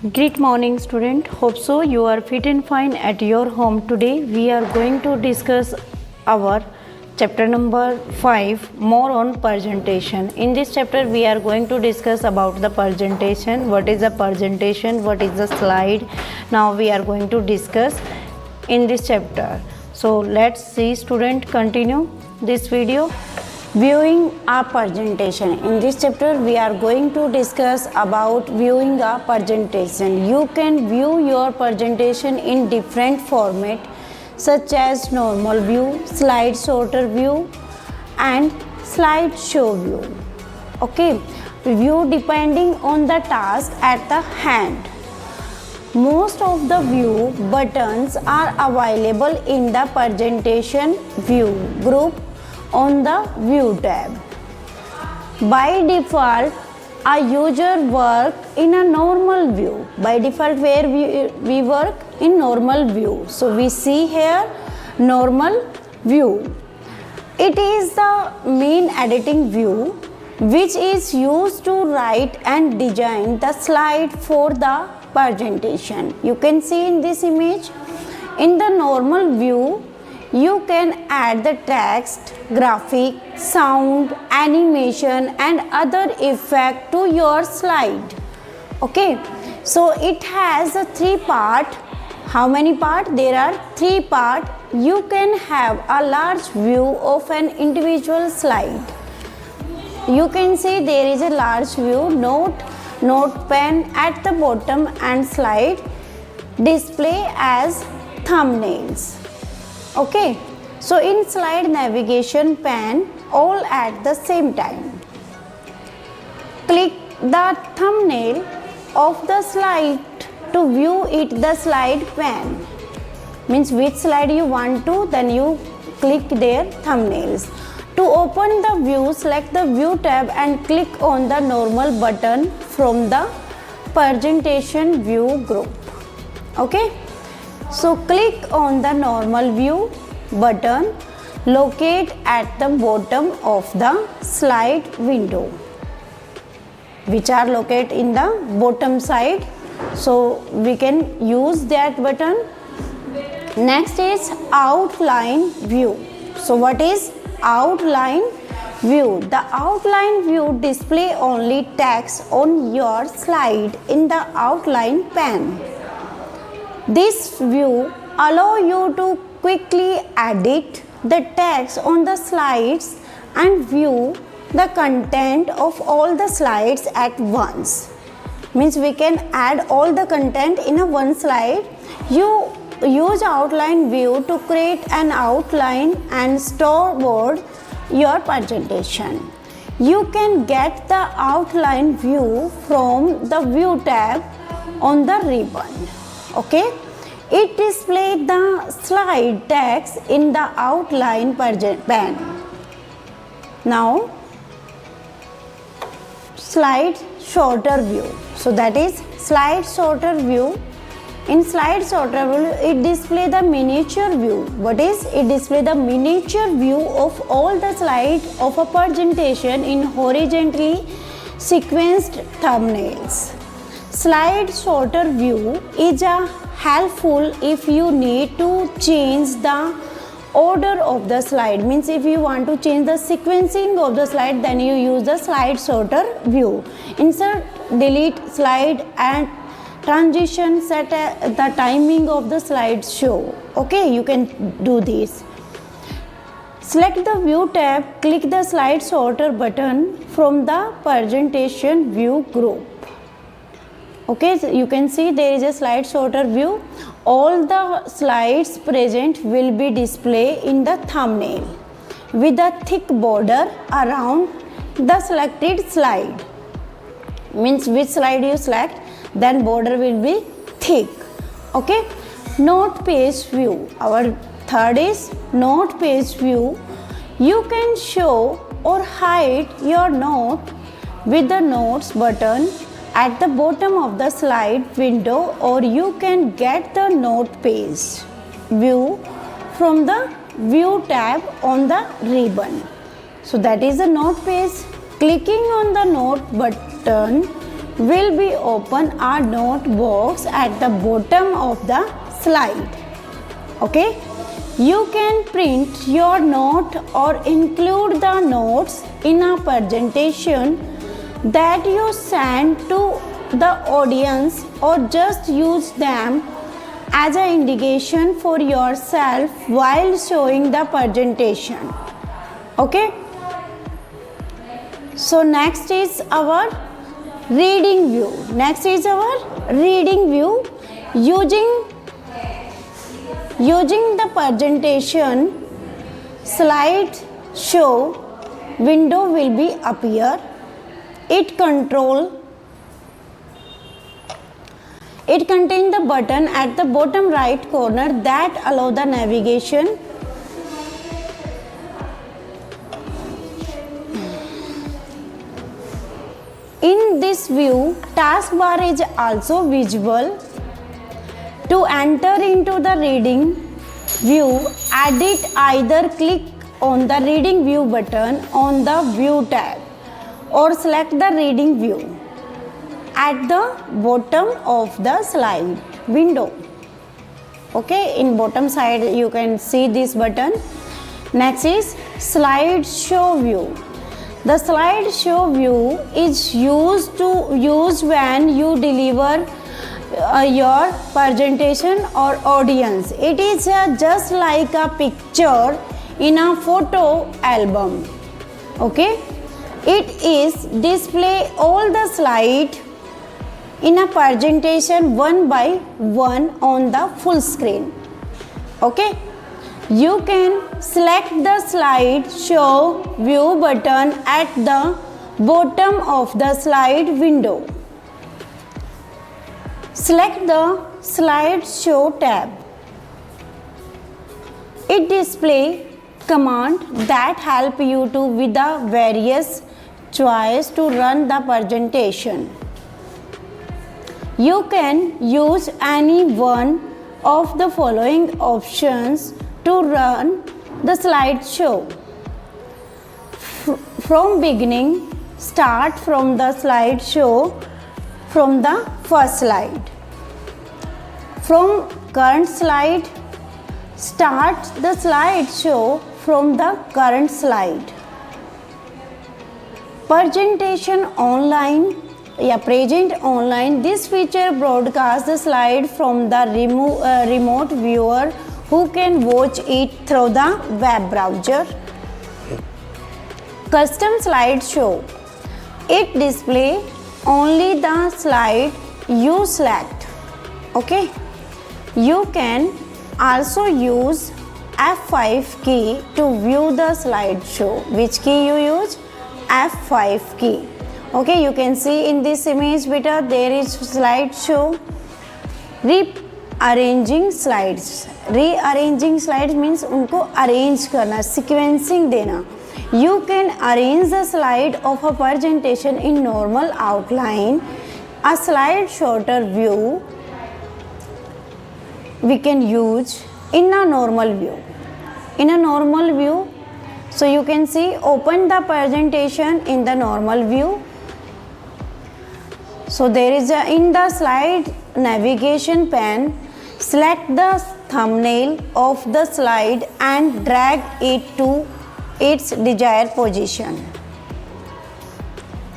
Great morning student, hope so you are fit and fine at your home. Today we are going to discuss our chapter number 5 more on presentation. In this chapter we are going to discuss about the presentation, what is the presentation, what is the slide. Now we are going to discuss in this chapter. So let's see student, continue this video. Viewing a presentation. In this chapter we are going to discuss about viewing a presentation. You can view your presentation in different format such as normal view, slide sorter view and slideshow view. Okay, view depending on the task at the hand. Most of the view buttons are available in the presentation view group on the View tab. By default, a user work in a normal view. By default, where we work in normal view. So we see here normal view. It is the main editing view which is used to write and design the slide for the presentation. You can see in this image. In the normal view, you can add the text, graphic, sound, animation and other effect to your slide. Okay, so it has a 3-part. How many part? There are 3 part. You can have a large view of an individual slide. You can see there is a large view, note pen at the bottom and slide display as thumbnails. Okay, so in slide navigation pane all at the same time. Click the thumbnail of the slide to view it the slide pane. Means which slide you want to, then you click their thumbnails. To open the view, select the view tab and click on the normal button from the presentation view group. Okay. So click on the normal view button located at the bottom of the slide window, which are located in the bottom side. So we can use that button. Next is outline view. So what is outline view? The outline view display only text on your slide in the outline pane. This view allows you to quickly edit the text on the slides and view the content of all the slides at once. Means we can add all the content in a one slide. You use outline view to create an outline and storyboard your presentation. You can get the outline view from the View tab on the ribbon. Okay, it displays the slide text in the outline pane. Now, slide sorter view. So that is slide sorter view. In slide sorter view, it displays the miniature view. What is? It displays the miniature view of all the slides of a presentation in horizontally sequenced thumbnails. Slide sorter view is helpful if you need to change the order of the slide. Means if you want to change the sequencing of the slide, then you use the slide sorter view. Insert, delete slide and transition, set the timing of the slide show. Okay, you can do this. Select the View tab, click the slide sorter button from the presentation view group. Okay, so you can see there is a slide sorter view. All the slides present will be displayed in the thumbnail with a thick border around the selected slide. Means which slide you select, then border will be thick. Okay, note page view. Our third is note page view. You can show or hide your note with the notes button at the bottom of the slide window, or you can get the note page view from the View tab on the ribbon. So that is the note page. Clicking on the note button will be open a note box at the bottom of the slide. Okay, you can print your note or include the notes in a presentation that you send to the audience, or just use them as an indication for yourself while showing the presentation. Okay, so next is our reading view. Next is our reading view. Using the presentation slide show window will be appear. It contains the button at the bottom right corner that allow the navigation. In this view, taskbar is also visible. To enter into the reading view, edit, either click on the reading view button on the view tab or select the reading view at the bottom of the slide window. Okay, in bottom side you can see this button. Next is slide show view. The slide show view is used when you deliver your presentation or audience. It is just like a picture in a photo album. Okay, it is display all the slide in a presentation one by one on the full screen. Okay, you can select the slide show view button at the bottom of the slide window. Select the slide show tab. It displays commands that help you to with the various choice to run the presentation. You can use any one of the following options to run the slideshow. From beginning, start from the slideshow from the first slide. From current slide, start the slideshow from the current slide. Presentation online, present online. This feature broadcasts the slide from the remote viewer who can watch it through the web browser. Custom slideshow. It displays only the slide you select. Okay, you can also use F5 key to view the slideshow. Which key you use? F5 key. Okay, you can see in this image beta there is slideshow. Rearranging slides. Rearranging slides means उनको arrange करना, sequencing देना. You can arrange the slide of a presentation in normal outline. A slide shorter view we can use in a normal view. In a normal view, so you can see open the presentation in the normal view. So there is a in the slide navigation pane, select the thumbnail of the slide and drag it to its desired position.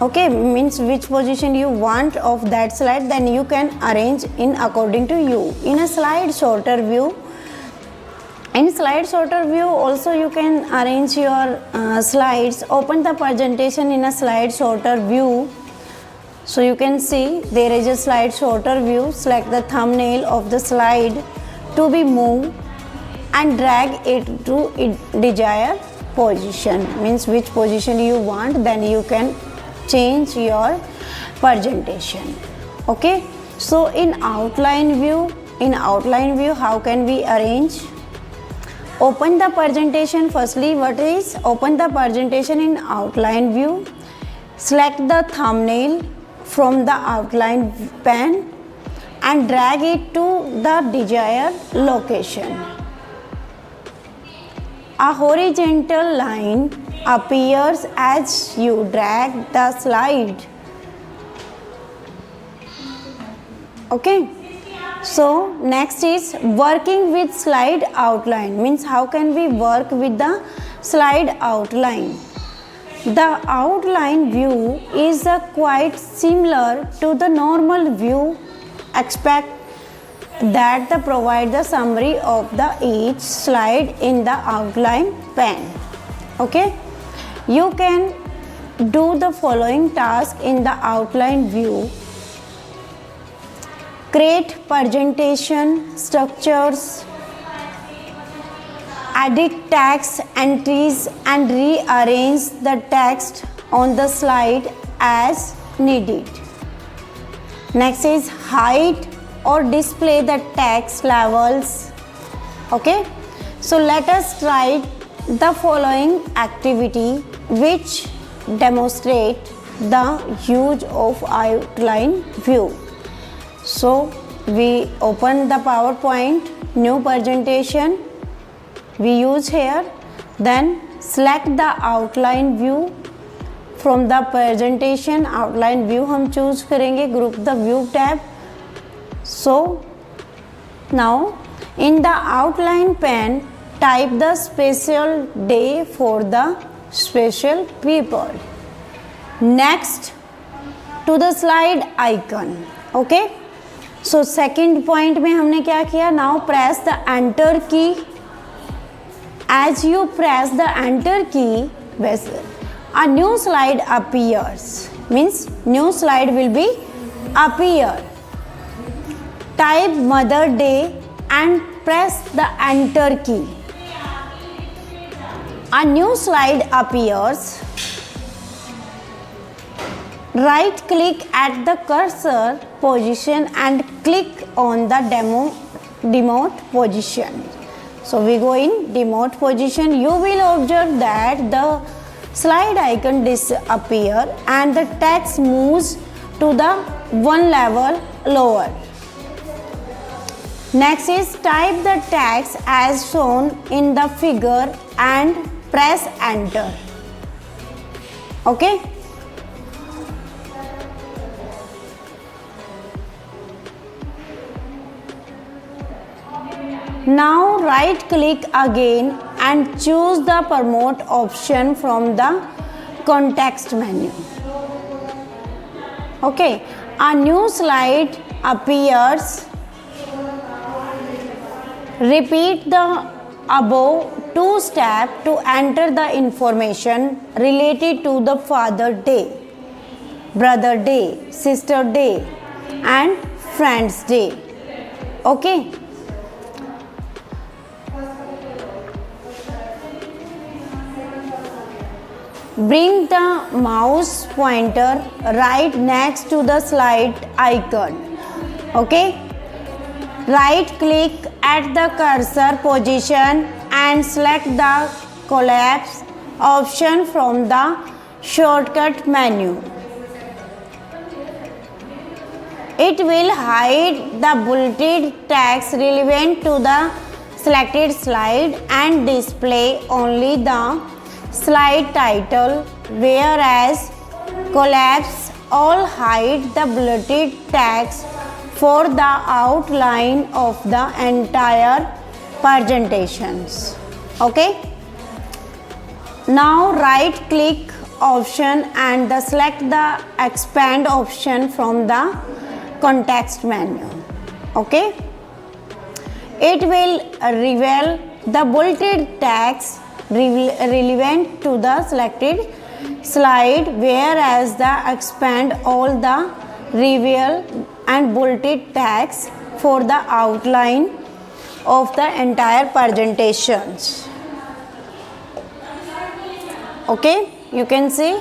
Okay, means which position you want of that slide, then you can arrange in according to you. In a slide sorter view, also you can arrange your slides. Open the presentation in a slide sorter view. So you can see there is a slide sorter view. Select the thumbnail of the slide to be moved and drag it to its desired position. Means which position you want, then you can change your presentation. Okay, so in outline view, how can we arrange? Open the presentation. Firstly, what is open the presentation in outline view? Select the thumbnail from the outline pane and drag it to the desired location. A horizontal line appears as you drag the slide. Okay. So next is working with slide outline, means how can we work with the slide outline. The outline view is quite similar to the normal view, except that provide the summary of the each slide in the outline pane. Okay, you can do the following task in the outline view: create presentation structures, edit text entries and rearrange the text on the slide as needed. Next is hide or display the text levels. Okay, so let us try the following activity which demonstrate the use of outline view. So we open the PowerPoint, new presentation we use here, then select the outline view. From the presentation outline view हम choose करेंगे, group the view tab. So now in the outline pane type the special day for the special people. Next to the slide icon. Okay, so second point में हमने क्या किया, now press the enter key. As you press the enter key, a new slide appears, means new slide will be appear. Type Mother Day and press the enter key. A new slide appears. Right click at the cursor position and click on the demote position. So we go in demote position. You will observe that the slide icon disappear and the text moves to the one level lower. Next is type the text as shown in the figure and press enter. Okay. Now right click again and choose the promote option from the context menu. Okay, a new slide appears. Repeat the above two steps to enter the information related to the Father Day, Brother Day, Sister Day and Friends Day. Okay. Bring the mouse pointer right next to the slide icon. Okay. Right click at the cursor position and select the collapse option from the shortcut menu. It will hide the bulleted text relevant to the selected slide and display only the slide title, whereas collapse all hide the bulleted text for the outline of the entire presentations. Okay. Now right click option and select the expand option from the context menu. Okay. It will reveal the bolded text relevant to the selected slide, whereas the expand all the reveal and bolded text for the outline of the entire presentations. Okay, you can see